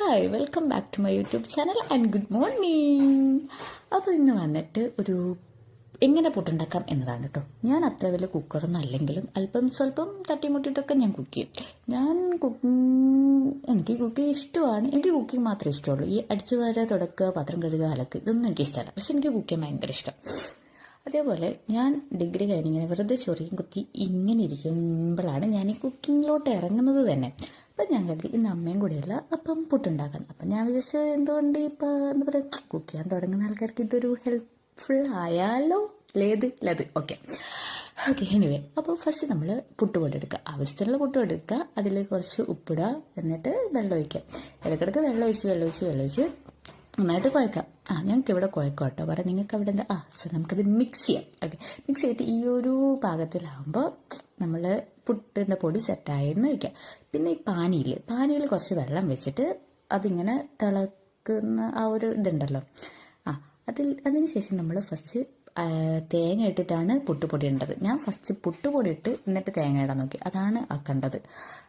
Hi, welcome back to my YouTube channel and good morning. അപ്പോൾ ഇന്ന് വന്നിട്ട് ഒരു എങ്ങനെ പുട്ടുണ്ടാക്കാം എന്നതാണ് കേട്ടോ. ഞാൻ അത്ര വലിയ കുക്കറൊന്നും അല്ലെങ്കിലും അല്പം സ്വല്പം തട്ടിമുട്ടിയിട്ടൊക്കെ ഞാൻ കുക്ക് ചെയ്യും. എനിക്ക് കുക്കിംഗ് ഇഷ്ടമാണ്. എനിക്ക് കുക്കിംഗ് മാത്രമേ ഇഷ്ടമുള്ളൂ. ഈ അടിച്ചു വാരുക, തുടക്കുക, പാത്രം കഴുകുക, അലക്ക് ഇതൊന്നും എനിക്ക് ഇഷ്ടമല്ല. പക്ഷെ എനിക്ക് കുക്ക് ചെയ്യാൻ ഭയങ്കര ഇഷ്ടം. അതേപോലെ ഞാൻ ഡിഗ്രി കഴിഞ്ഞിങ്ങനെ വെറുതെ ചൊറിയും കുത്തി ഇങ്ങനെ ഇരിക്കുമ്പോഴാണ് ഞാൻ ഈ കുക്കിങ്ങിലോട്ട് ഇറങ്ങുന്നത് തന്നെ. അപ്പം ഞാൻ കരുതി ഇന്ന് അമ്മയും കൂടെയല്ല അപ്പം പുട്ടുണ്ടാക്കാൻ. അപ്പം ഞാൻ വിചാരിച്ചു എന്തുകൊണ്ട് ഇപ്പം എന്താ പറയുക, കുക്ക് ചെയ്യാൻ തുടങ്ങുന്ന ആൾക്കാർക്ക് ഇതൊരു ഹെൽപ്ഫുൾ ആയാലോ. ലത് ഓക്കെ. എനിവേ, അപ്പോൾ ഫസ്റ്റ് നമ്മൾ പുട്ടുപൊടി എടുക്കുക. ആവശ്യത്തിനുള്ള പുട്ടുപൊടി എടുക്കുക. അതിൽ കുറച്ച് ഉപ്പിടുക, എന്നിട്ട് വെള്ളം ഒഴിക്കുക. ഇടയ്ക്കിടയ്ക്ക് വെള്ളം ഒഴിച്ച് നന്നായിട്ട് കുഴക്കാം. ഞങ്ങൾക്ക് ഇവിടെ കുഴക്കാം കേട്ടോ. പറയാം നിങ്ങൾക്ക് അവിടെ എന്താ നമുക്കത് മിക്സ് ചെയ്യാം. ഓക്കെ, മിക്സ് ചെയ്തിട്ട് ഈ ഒരു പാകത്തിലാകുമ്പോൾ നമ്മൾ പുട്ടിൻ്റെ പൊടി സെറ്റായെന്ന് വയ്ക്കാം. പിന്നെ ഈ പാനിയിൽ കുറച്ച് വെള്ളം വെച്ചിട്ട് അതിങ്ങനെ തിളക്കുന്ന ആ ഒരു ഇതുണ്ടല്ലോ, അതിന് ശേഷം നമ്മൾ ഫസ്റ്റ് തേങ്ങ ഇട്ടിട്ടാണ് പുട്ടുപൊടി ഇടേണ്ടത്. ഞാൻ ഫസ്റ്റ് പുട്ടുപൊടി ഇട്ട് എന്നിട്ട് തേങ്ങ ഇടാൻ നോക്കി. അതാണ് ആക്കേണ്ടത്.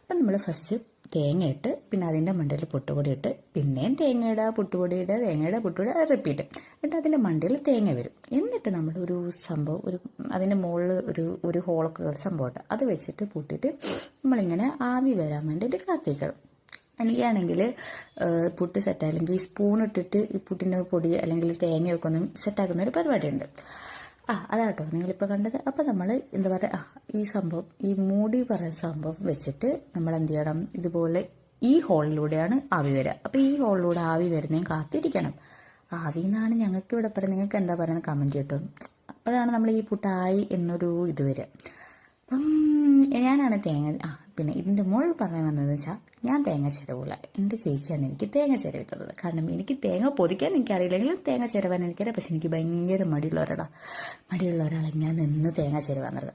അപ്പം നമ്മൾ ഫസ്റ്റ് തേങ്ങ ഇട്ട് പിന്നെ അതിൻ്റെ മണ്ടയിൽ പുട്ടുപൊടി ഇട്ട് പിന്നെയും തേങ്ങ ഇടുക, പുട്ടുപൊടി ഇടുക, തേങ്ങ ഇടുക, പുട്ടുപൊടി റിപ്പീറ്റ്. എന്നിട്ട് അതിൻ്റെ മണ്ടയിൽ തേങ്ങ വരും. എന്നിട്ട് നമ്മൾ ഒരു സംഭവം അതിൻ്റെ മുകളിൽ ഒരു ഹോളൊക്കെ ഉള്ള സംഭവമുണ്ട്. അത് വെച്ചിട്ട് പൂട്ടിയിട്ട് നമ്മളിങ്ങനെ ആവി വരാൻ വേണ്ടിയിട്ട് കാത്തിരിക്കണം. എനിക്കാണെങ്കിൽ പുട്ട് സെറ്റായില്ലെങ്കിൽ ഈ സ്പൂൺ ഇട്ടിട്ട് ഈ പുട്ടിൻ്റെ പൊടി അല്ലെങ്കിൽ തേങ്ങയൊക്കെ ഒന്നും സെറ്റാക്കുന്ന ഒരു പരിപാടിയുണ്ട്. അതാട്ടോ നിങ്ങളിപ്പോൾ കണ്ടത്. അപ്പോൾ നമ്മൾ എന്താ പറയുക, ഈ സംഭവം ഈ മൂടി പറയുന്ന സംഭവം വെച്ചിട്ട് നമ്മൾ എന്ത് ചെയ്യണം, ഇതുപോലെ ഈ ഹോളിലൂടെയാണ് ആവി വരിക. അപ്പോൾ ഈ ഹോളിലൂടെ ആവി വരുന്നതും കാത്തിരിക്കണം. ആവി എന്നാണ് ഞങ്ങൾക്ക് ഇവിടെ പറയുന്നത്. നിങ്ങൾക്ക് എന്താ പറയുന്നത് കമൻറ്റ് കിട്ടും. അപ്പോഴാണ് നമ്മൾ ഈ പുട്ടായി എന്നൊരു ഇത് വരിക. അപ്പം ഞാനാണ് തേങ്ങ പിന്നെ ഇതിൻ്റെ മുകളിൽ പറയാൻ വന്നതെന്ന് വെച്ചാൽ ഞാൻ തേങ്ങ ചിരവില്ല. എൻ്റെ ചേച്ചിയാണ് എനിക്ക് തേങ്ങ ചിരവി തന്നത്. കാരണം എനിക്ക് തേങ്ങ പൊതിക്കാൻ എനിക്കറിയില്ലെങ്കിലും തേങ്ങ ചിരവാൻ എനിക്കറിയാം. പക്ഷെ എനിക്ക് ഭയങ്കര മടിയുള്ള ഒരാളാണ് ഞാൻ നിന്ന് തേങ്ങ ചിരവാന്നുള്ളത്.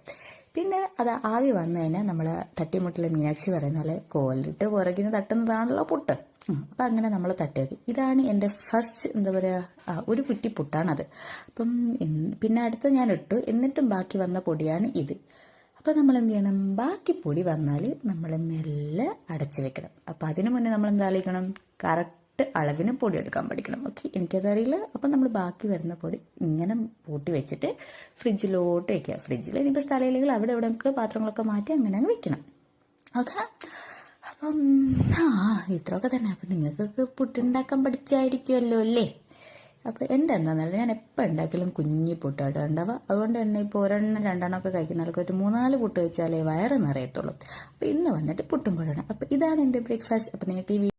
പിന്നെ അത് ആവി വന്നു കഴിഞ്ഞാൽ നമ്മൾ തട്ടിമുട്ടിലെ മീനാക്ഷി പറയുന്ന പോലെ കോലിട്ട് പുറകിന് തട്ടുന്നതാണല്ലോ പുട്ട്. അപ്പം അങ്ങനെ നമ്മൾ തട്ടി വയ്ക്കും. ഇതാണ് എൻ്റെ ഫസ്റ്റ് എന്താ പറയുക ഒരു കുറ്റി പുട്ടാണത്. അപ്പം പിന്നെ അടുത്ത് ഞാൻ ഇട്ടു. എന്നിട്ടും ബാക്കി വന്ന പൊടിയാണ് ഇത്. അപ്പോൾ നമ്മൾ എന്ത് ചെയ്യണം, ബാക്കി പൊടി വന്നാൽ നമ്മൾ മെല്ലെ അടച്ചു വെക്കണം. അപ്പോൾ അതിന് മുന്നേ നമ്മൾ എന്താ ആലോചിക്കണം, കറക്റ്റ് അളവിന് പൊടി എടുക്കാൻ പഠിക്കണം. ഓക്കെ, എനിക്കതറിയില്ല. അപ്പം നമ്മൾ ബാക്കി വരുന്ന പൊടി ഇങ്ങനെ പൂട്ടി വെച്ചിട്ട് ഫ്രിഡ്ജിലോട്ട് വെക്കുക. ഫ്രിഡ്ജിൽ ഇനിയിപ്പോൾ സ്ഥലമില്ലെങ്കിൽ അവിടെ എവിടെയൊക്കെ പാത്രങ്ങളൊക്കെ മാറ്റി അങ്ങനെ അങ്ങ് വെക്കണം. ഓക്കെ, അപ്പം ഇത്രയൊക്കെ തന്നെ. അപ്പം നിങ്ങൾക്കൊക്കെ പുട്ടുണ്ടാക്കാൻ പഠിച്ചായിരിക്കുമല്ലോ അല്ലേ. അപ്പോൾ എൻ്റെ എന്താണെന്നല്ല, ഞാൻ എപ്പോൾ ഉണ്ടാക്കിയാലും കുഞ്ഞി പുട്ടായിട്ട് ഉണ്ടാവുക. അതുകൊണ്ട് തന്നെ ഇപ്പോൾ ഒരെണ്ണം രണ്ടെണ്ണമൊക്കെ കഴിക്കുന്ന ആൾക്ക് ഒരു 3-4 പുട്ട് വെച്ചാലേ വയറ് നിറയത്തുള്ളൂ. അപ്പോൾ ഇന്ന് വന്നിട്ട് പുട്ടും പഴമാണ്. അപ്പോൾ ഇതാണ് എൻ്റെ ബ്രേക്ക്ഫാസ്റ്റ്. അപ്പോൾ നിങ്ങൾക്ക് ഈ